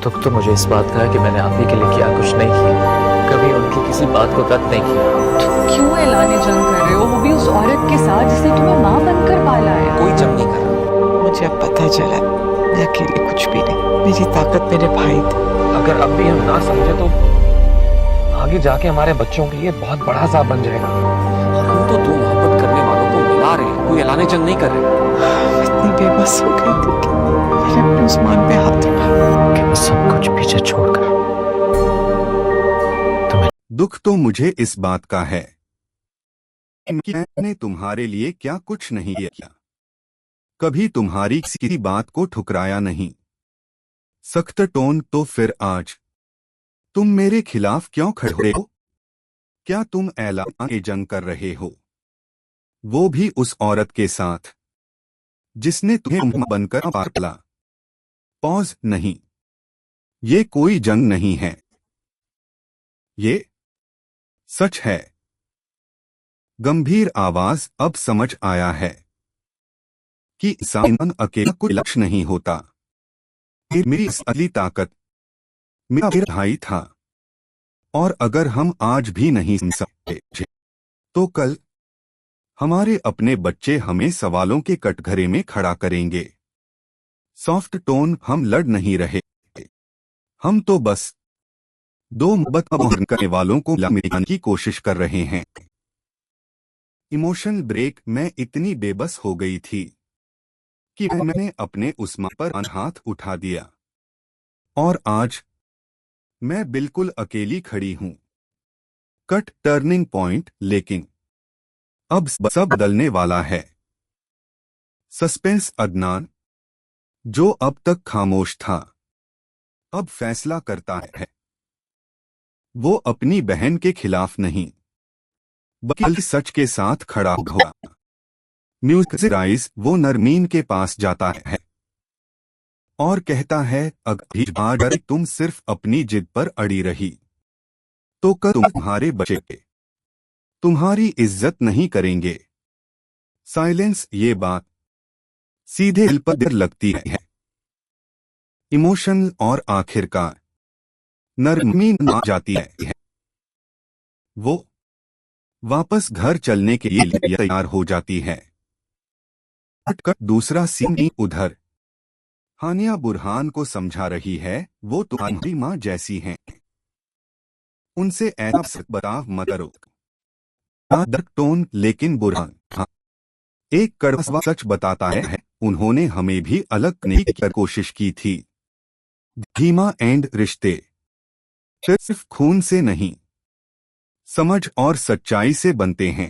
दुख तो मुझे इस बात का है कि मैंने आप ही के लिए किया कुछ नहीं किया, कभी उनकी किसी बात को रद्द नहीं किया। तुम क्यों ऐलाने जंग कर रहे हो, वो भी उस औरत के साथ जिसने तुम्हें माँ बनकर पाला है। कोई जंग नहीं कर रहा। मुझे अब पता चला मैं अकेले कुछ भी नहीं, मेरी ताकत मेरे भाई थे। अगर अब भी हम ना समझे तो आगे जाके हमारे बच्चों के लिए बहुत बड़ा अज़ाब बन जाएगा। और हम तो दो मोहब्बत करने वालों को मिला रहे हैं, कोई ऐलाने जंग नहीं कर रहे। इतनी बेबस हो गई थी कि मैंने अपने उस्मान पे हाथ रखा कि मैं सब कुछ पीछे छोड़कर दुख तो मुझे इस बात का है कि मैंने तुम्हारे लिए क्या कुछ नहीं किया, कभी तुम्हारी किसी बात को ठुकराया नहीं। सख्त टोन तो फिर आज तुम मेरे खिलाफ क्यों खड़े हो? क्या तुम ऐलान के जंग कर रहे हो, वो भी उस औरत के साथ जिसने तुम्हें बनकर पाला? पॉज नहीं, ये कोई जंग नहीं है, ये सच है। गंभीर आवाज अब समझ आया है कि इंसान अकेला कोई लक्ष्य नहीं होता। मेरी असली ताकत मेरा भाई था, और अगर हम आज भी नहीं समझ सकते तो कल हमारे अपने बच्चे हमें सवालों के कटघरे में खड़ा करेंगे। सॉफ्ट टोन, हम लड़ नहीं रहे, हम तो बस दो मोहब्बत मोहन करने वालों को मिलाने की कोशिश कर रहे हैं। Emotional break. मैं इतनी बेबस हो गई थी कि मैंने अपने उस्मान पर हाथ उठा दिया, और आज मैं बिल्कुल अकेली खड़ी हूं। Cut turning point. लेकिन अब सब बदलने वाला है। सस्पेंस। अदनान, जो अब तक खामोश था, अब फैसला करता है। वो अपनी बहन के खिलाफ नहीं बल्कि सच के साथ खड़ा होगा। Music rise. वो नरमीन के पास जाता है और कहता है, अगर तुम सिर्फ अपनी जिद पर अड़ी रही तो कल तुम्हारे बच्चे तुम्हारी इज्जत नहीं करेंगे। साइलेंस। ये बात सीधे दिल पर लगती है। इमोशनल। और आखिरकार नरमीन आ जाती है। वो वापस घर चलने के लिए तैयार हो जाती है। कट। दूसरा सीन। उधर हानिया बुरहान को समझा रही है, वो तुम्हारी माँ जैसी हैं, उनसे ऐसा बर्ताव मत करो। दर्द टोन। लेकिन बुरहान एक कड़वा सच बताता है, उन्होंने हमें भी अलग करने की कोशिश की थी। धीमा एंड। रिश्ते सिर्फ खून से नहीं, समझ और सच्चाई से बनते हैं।